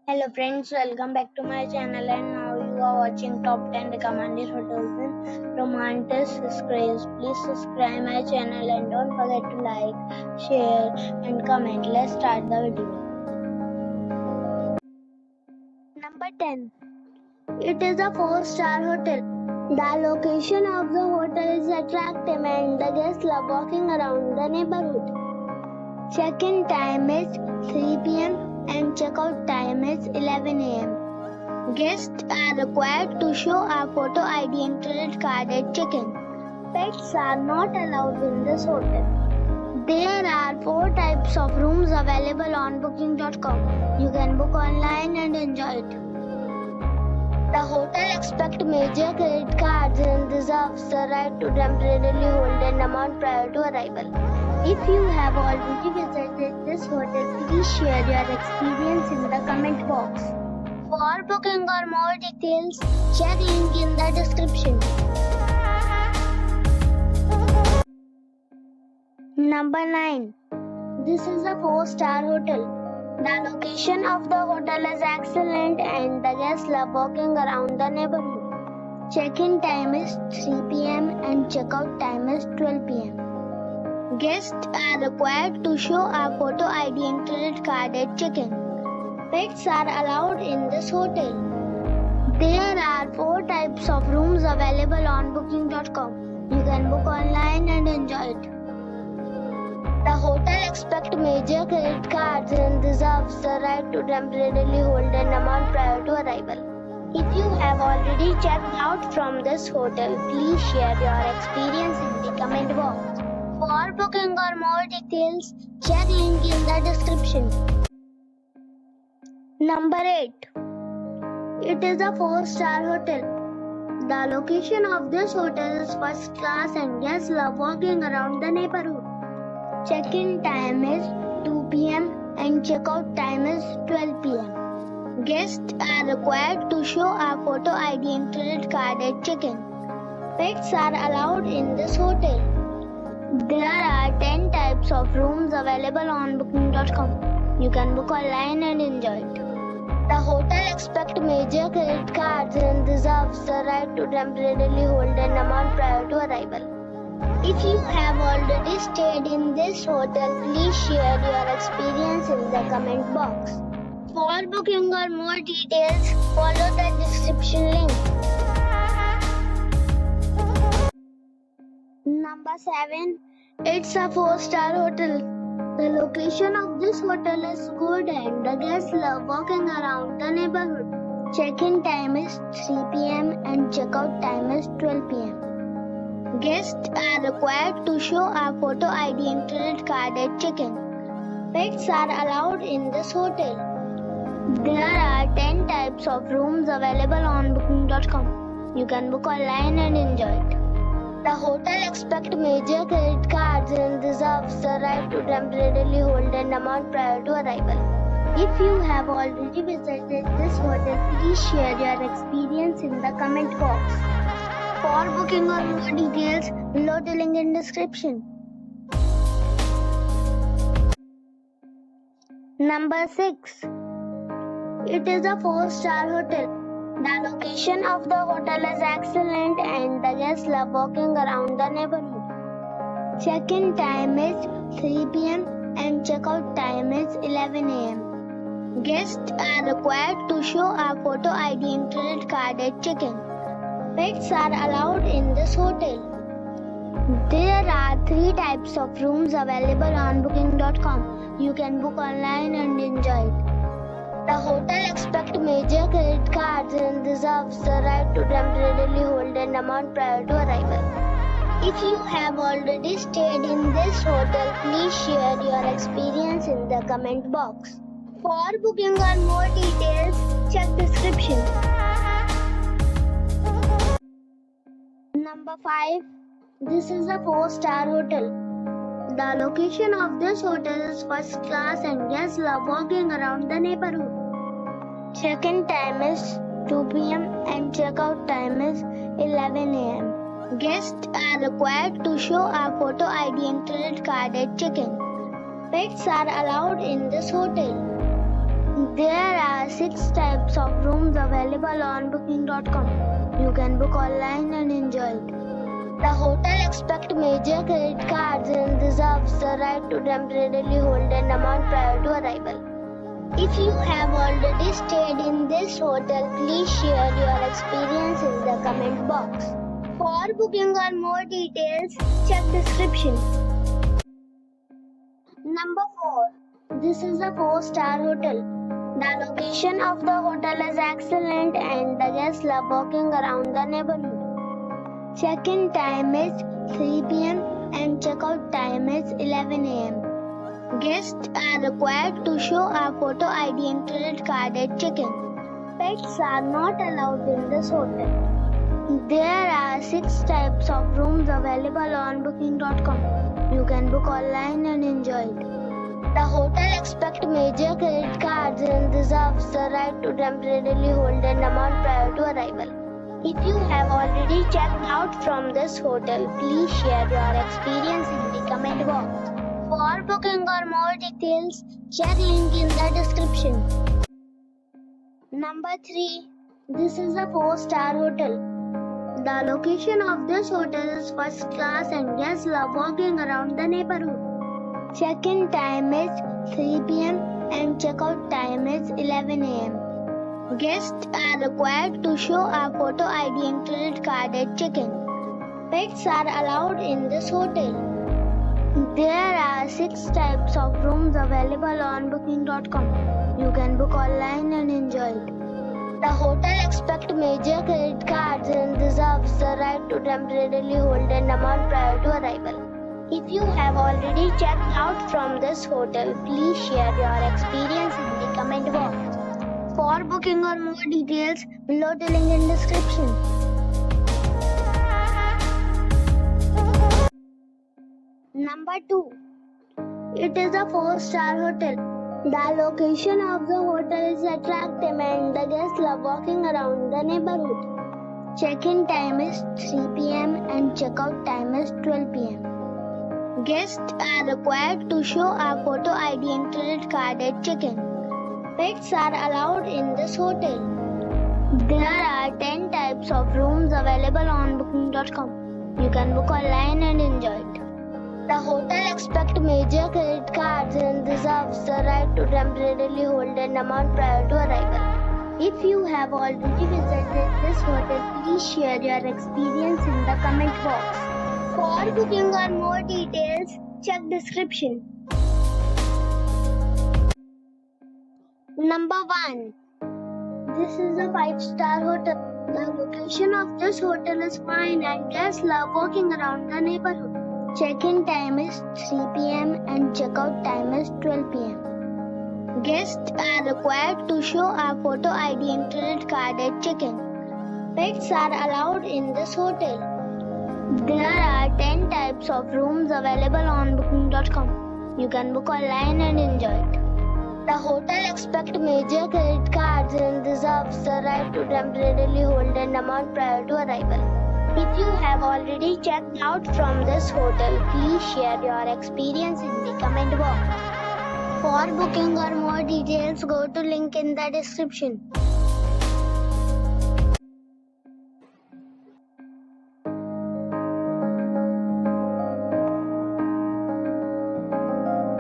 Hello friends, welcome back to my channel, and now you are watching top 10 recommended hotels in Romantische Strasse. Please subscribe my channel and don't forget to like, share and comment. Let's start the video. Number 10. It is a 4-star hotel. The location of the hotel is attractive and the guests love walking around the neighborhood. Check-in time is 3 p.m. and check-out time is 11 a.m. Guests are required to show a photo ID and credit card at check-in. Pets are not allowed in this hotel. There are 4 types of rooms available on booking.com. You can book online and enjoy it. The hotel accepts major credit cards and reserves the right to temporarily hold an amount prior to arrival. If you have already visited this hotel, please share your experience in the comment box. For booking or more details, check link in the description. Number 9. This is a 4-star hotel. The location of the hotel is excellent and the guests love walking around the neighborhood. Check-in time is 3 p.m. and check-out time is 12 p.m. Guests are required to show a photo ID and credit card at check-in. Pets are allowed in this hotel. There are 4 types of rooms available on booking.com. You can book online and enjoy it. The hotel accepts major credit cards and reserves the right to temporarily hold an amount prior to arrival. If you have already checked out from this hotel, please share your experience in the comment box. For booking or more details, check link in the description. Number 8. It is a 4-star hotel. The location of this hotel is first class and guests love walking around the neighborhood. Check-in time is 2 p.m. and check-out time is 12 p.m. Guests are required to show a photo ID and credit card at check-in. Pets are allowed in this hotel. There are 10 types of rooms available on booking.com. You can book online and enjoy it. The hotel accepts major credit cards and reserves the right to temporarily hold an amount prior to arrival. If you have already stayed in this hotel, please share your experience in the comment box. For booking or more details, follow the description link. Number 7. It's a 4-star hotel. The location of this hotel is good and the guests love walking around the neighborhood. Check-in time is 3 p.m. and check-out time is 12 p.m. Guests are required to show a photo ID and credit card at check-in. Pets are allowed in this hotel. There are 10 types of rooms available on booking.com. You can book online and enjoy it. The hotel accepts major credit cards and reserves the right to temporarily hold an amount prior to arrival. If you have already visited this hotel, please share your experience in the comment box. For booking or more details, below the link in description. Number 6. It is a 4-star hotel. The location of the hotel is excellent and the guests love walking around the neighborhood. Check-in time is 3 p.m. and check-out time is 11 a.m. Guests are required to show a photo ID and credit card at check-in. Pets are allowed in this hotel. There are 3 types of rooms available on booking.com. You can book online and enjoy it. The hotel accepts major credit cards and reserves the right to temporarily hold an amount prior to arrival. If you have already stayed in this hotel, please share your experience in the comment box. For booking or more details, check description. Number 5. This is a 4-star hotel. The location of this hotel is first class and guests love walking around the neighborhood. Check-in time is 2 p.m. and check-out time is 11 a.m. Guests are required to show a photo ID and credit card at check-in. Pets are allowed in this hotel. There are are 6 types of rooms available on booking.com. You can book online and enjoy it. The hotel accepts major credit cards and reserves the right to temporarily hold an amount prior to arrival. If you have already stayed in this hotel, please share your experience in the comment box. For booking or more details, check description. Number 4. This is a 4-star hotel. The location of the hotel is excellent and the guests love walking around the neighborhood. Check-in time is 3 p.m. and check-out time is 11 a.m. Guests are required to show a photo ID and credit card at check-in. Pets are not allowed in this hotel. There are 6 types of rooms available on booking.com. You can book online and enjoy it. The hotel accepts major credit cards and reserves the right to temporarily hold an amount prior to arrival. If you have already checked out from this hotel, please share your experience in the comment box. For booking or more details, check link in the description. Number 3. This is a 4-star hotel. The location of this hotel is first class and guests love walking around the neighborhood. Check-in time is 3 p.m. and check-out time is 11 a.m. Guests are required to show a photo ID and credit card at check-in. Pets are allowed in this hotel. There are 6 types of rooms available on booking.com. You can book online and enjoy it. The hotel accepts major credit cards and reserves the right to temporarily hold an amount prior to arrival. If you have already checked out from this hotel, please share your experience in the comment box. For booking or more details, below the link in description. Number 2. It is a 4-star hotel. The location of the hotel is attractive and the guests love walking around the neighborhood. Check-in time is 3 p.m. and check-out time is 12 p.m. Guests are required to show a photo ID and credit card at check-in. Pets are allowed in this hotel. There are 10 types of rooms available on booking.com. You can book online and enjoy it. The hotel accepts major credit cards and reserves the right to temporarily hold an amount prior to arrival. If you have already visited this hotel, please share your experience in the comment box. For booking or more details, check description. Number 1. This is a 5-star hotel. The location of this hotel is fine and guests love walking around the neighborhood. Check-in time is 3 p.m. and check-out time is 12 p.m. Guests are required to show a photo ID and credit card at check-in. Pets are allowed in this hotel. There are 10 types of rooms available on booking.com. You can book online and enjoy it. The hotel accepts major credit cards and reserves the right to temporarily hold an amount prior to arrival. If you have already checked out from this hotel, please share your experience in the comment box. For booking or more details, go to link in the description.